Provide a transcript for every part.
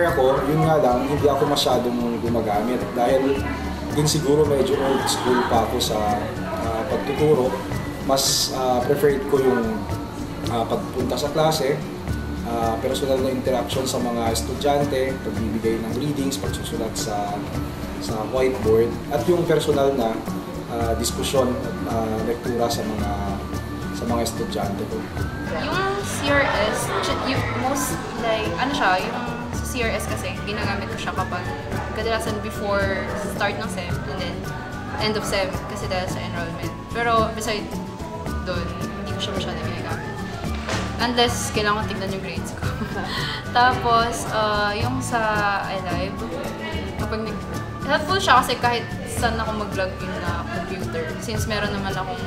nag-prepare ako, yun nga lang, hindi ako masyadong gumagamit dahil din siguro medyo old school pa ako sa pagtuturo. Mas preferred ko yung pagpunta sa klase, personal na interaction sa mga estudyante, pagbibigay ng readings, pagsusulat sa whiteboard, at yung personal na diskusyon at lektura sa mga estudyante ko. Yung CRS, yung most like, ano siya, yung sa CRS kasi, ginagamit ko siya kapag kadalasan before start ng SEM and then end of SEM kasi dahil sa enrollment. Pero beside doon, hindi ko siya masyadong ginagamit. Unless kailangan ko tignan yung grades ko. Tapos, yung sa iLive, kapag helpful siya kasi kahit saan ako mag-log in na computer. Since meron naman akong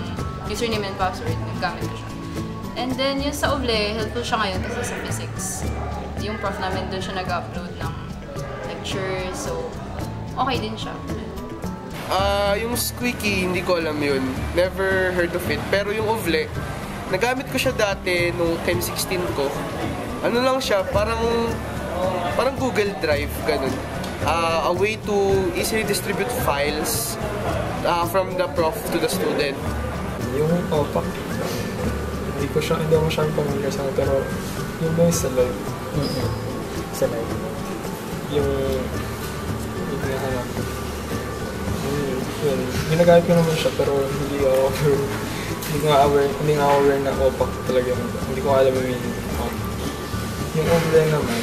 username and password, naggamit ko siya. And then, yung sa Oble, helpful siya ngayon kasi sa physics. Yung prof namin doon siya nag-upload ng lectures, so okay din siya. Yung Squeaky, hindi ko alam yun. Never heard of it. Pero yung Ovle, nagamit ko siya dati nung Chem 16 ko. Ano lang siya, parang Google Drive, ganun. A way to easily distribute files from the prof to the student. Yung OPAC, hindi ako masyadong familiar sa pero yung ba sa live? Sa live. Yung hinahanap ko. Yun, ginagamit ko naman siya pero hindi nga aware na OPAC talaga. Hindi ko alam yung meaning. Yung online naman,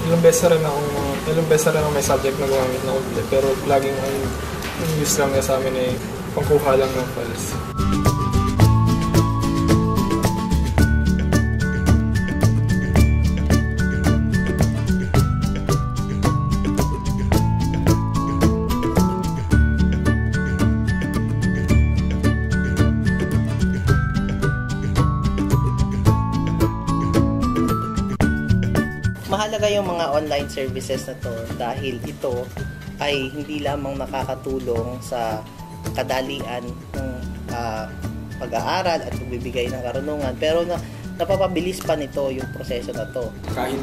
ilang beses rin ako may subject na gumamit ng online, pero laging ang use lang niya sa amin ay pangkuha lang ng files. Mahalaga yung mga online services na to dahil ito ay hindi lamang nakakatulong sa kadalian ng pag-aaral at pagbibigay ng karunungan, pero napapabilis pa nito yung proseso na to. Kahit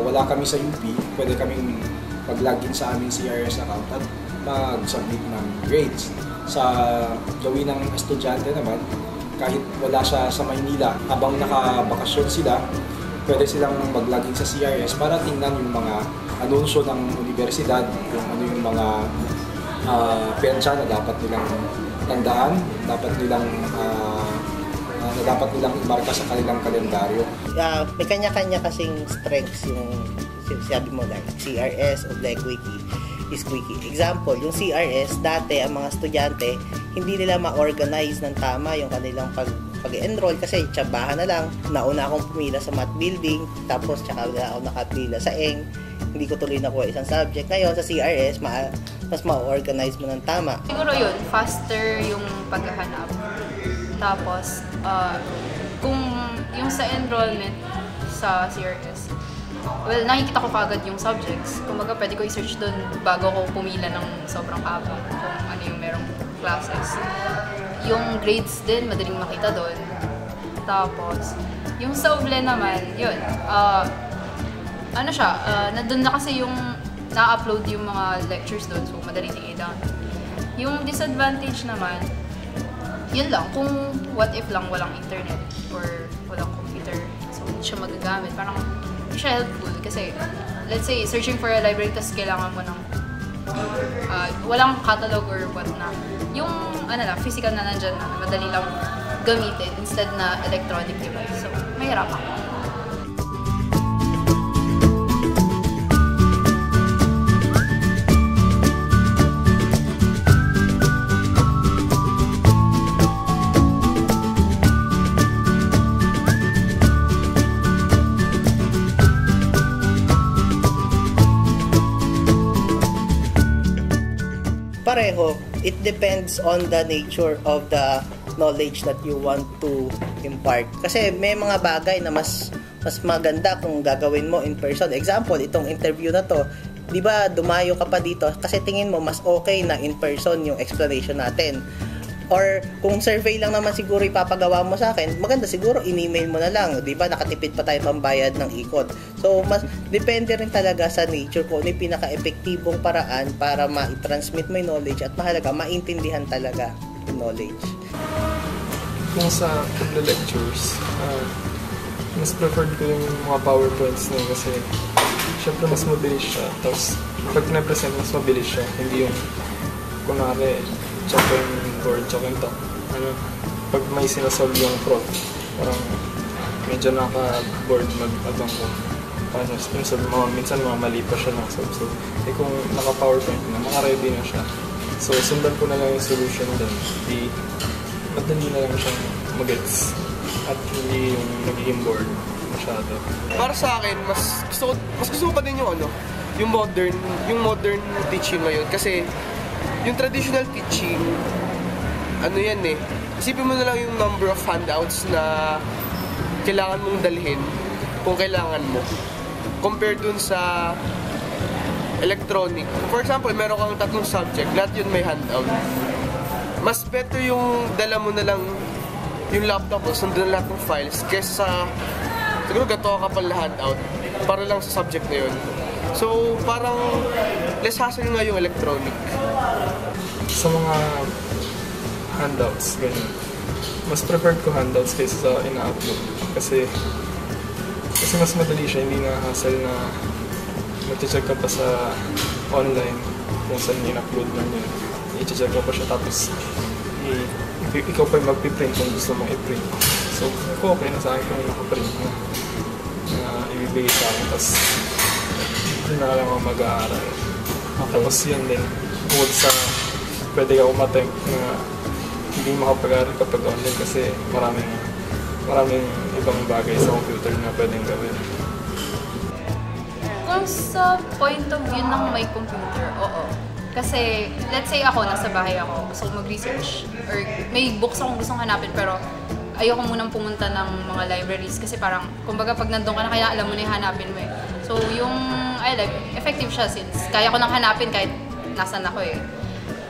wala kami sa UP, pwede kaming mag-login sa aming CRS account at mag-submit ng grades. Sa gawin ng estudyante naman, kahit wala siya sa Maynila, habang nakabakasyon sila, pwede silang mag-login sa CRS para tingnan yung mga anunsyo ng universidad, kung ano yung mga pensya na dapat nilang tandaan, dapat nilang imarka sa kanilang kalendaryo. May kanya-kanya kasing strengths yung sabi mo like CRS o like Wiki is Wiki. Example, yung CRS, dati ang mga estudyante, hindi nila ma-organize ng tama yung kanilang pag-enroll kasi tsabahan na lang. Nauna akong pumila sa math building, tapos tsaka na ako nakapila sa ENG. Hindi ko tuloy nakuha isang subject. Ngayon sa CRS, mas ma-organize mo ng tama. Siguro yun, faster yung paghahanap. Tapos, kung yung sa enrollment sa CRS, well, nakikita ko kagad yung subjects. Kumbaga, pwede ko i-search doon bago ko pumila ng sobrang haba kung ano yung merong classes. Yung grades din, madaling makita doon. Tapos, yung sa Oble naman, yun, nandun na kasi yung na-upload yung mga lectures doon, so madaling i-down. Yung disadvantage naman, yun lang, kung what if lang walang internet or walang computer, so hindi siya magagamit. Parang hindi siya helpful kasi, let's say, searching for a library, tapos kailangan mo ng walang catalog or what na. Yung physical na nandyan na madali lang gamitin instead na electronic device. So, mahirap ako. Pareho, it depends on the nature of the knowledge that you want to impart. Kasi may mga bagay na mas maganda kung gagawin mo in person. Example, itong interview na to, di ba dumayo ka pa dito kasi tingin mo mas okay na in person yung explanation natin. Or kung survey lang naman siguro ipapagawa mo sa akin, maganda siguro in-email mo na lang, 'di ba? Nakatipid pa tayo pambayad ng ikot. So mas depende rin talaga sa nature ko, ano yung pinaka-epektibong paraan para ma-transmit mo yung knowledge at mahalaga maintindihan talaga yung knowledge. Kung sa lectures, mas preferred ko yung mga PowerPoints na kasi syempre mas mabilis siya. Tapos pag na-present, mas mabilis siya. Hindi yung kunwari check yung board, check yung talk. Pag may sinasolve yung prof, parang medyo naka-board mag-abang ko. Paano, minsan mga mali pa siya nakasolve. So, kung naka-PowerPoint na, maka-ready na siya. So, sundan ko na lang yung solution din. Madali na lang siyang mag-gets. At hindi yung nagiging board masyado. Para sa akin, mas gusto ko pa din yung modern teaching ngayon. Kasi, yung traditional teaching, isipin mo na lang yung number of handouts na kailangan mong dalhin kung kailangan mo. Compared dun sa electronic. For example, meron kang 3 subject, lahat yun may handout. Mas better yung dala mo na lang yung laptop mo, sundan lahat ng files, kesa siguro gato ka pa lahat handout para lang sa subject na yun. So, parang less hassle nga yung electronic. Sa mga handouts, ganyan. Mas preferred ko handouts kaysa sa ina-upload. Kasi mas madali siya, hindi na hassle na mag-check ka pa sa online kung saan ina-upload lang yun. I-check ka pa siya tapos ikaw pa yung mag-print kung gusto mong i-print. So, okay na sa akin kung nakaprint na ibibigay sa akin. Tapos doon na lang ako mag-aaral. Tapos yun din, bukod sa pwede ka umattempt na hindi makapag-aaral kapag online kasi maraming ibang bagay sa computer na pwedeng gawin. Kung sa point of view ng may computer, oo. Kasi, let's say ako, nasa bahay ako, gusto ko mag-research, or may books akong gustong hanapin, pero ayoko munang pumunta ng mga libraries kasi parang, kumbaga pag nandun ka na, kaya alam mo na yung hanapin mo eh. So, yung, effective siya since kaya ko nang hanapin kahit nasan ako eh.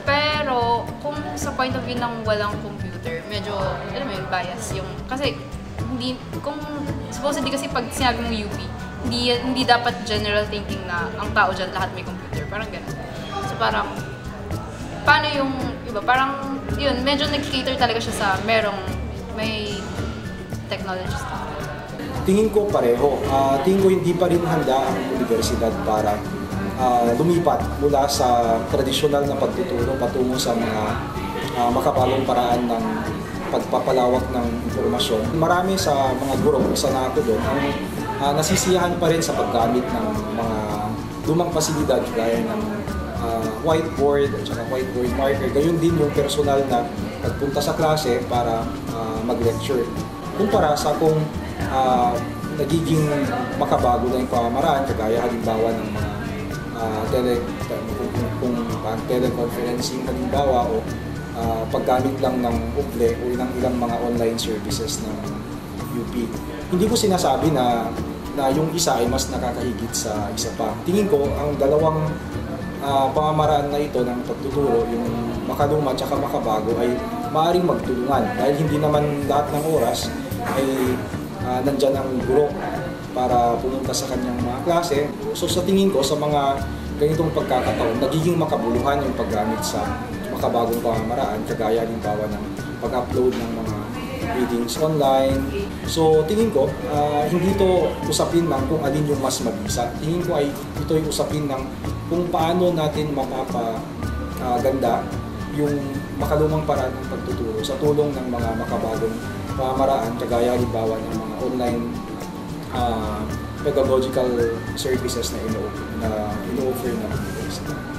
Pero, kung sa point of view ng walang computer, medyo, alam mo yun, bias yung, kasi, supposedly kasi pag sinabi mong UP, hindi dapat general thinking na ang tao dyan lahat may computer, parang gano'n. So parang, paano yung iba? Parang, yun, medyo nag-cater talaga siya sa may technology stuff. Tingin ko pareho. Tingin ko hindi pa rin handa ang universidad para lumipat mula sa tradisyonal na pagtuturo patungo sa mga makabagong paraan ng pagpapalawak ng impormasyon. Marami sa mga guro, isa na ako doon, ang nasisiyahan pa rin sa paggamit ng mga lumang pasilidad gaya ng whiteboard at saka whiteboard marker. Gayun din yung personal na pagpunta sa klase para mag-lecture. Kumpara sa kung nagiging makabago na yung pamamaraan, kagaya halimbawa ng mga teleconferencing halimbawa o paggamit lang ng Google o ng ilang mga online services ng UP. Hindi ko sinasabi na yung isa ay mas nakakahigit sa isa pa. Tingin ko ang dalawang pamamaraan na ito ng pagtuturo, yung makaluma at makabago, ay maaaring magtulungan dahil hindi naman lahat ng oras ay nandyan ang guro para pumunta sa kanyang mga klase. So sa tingin ko, sa mga ganitong pagkakataon, nagiging makabuluhan yung paggamit sa makabagong pamamaraan, kagaya halimbawa ng pag-upload ng mga readings online. So tingin ko, hindi ito usapin ng kung alin yung mas mabisa. Tingin ko ay ito yung usapin ng kung paano natin mapapaganda yung makalumang paraan ng pagtuturo sa tulong ng mga makabagong pamamaraan, kagaya halimbawa ng mga online pedagogical services na ino-offer ng university.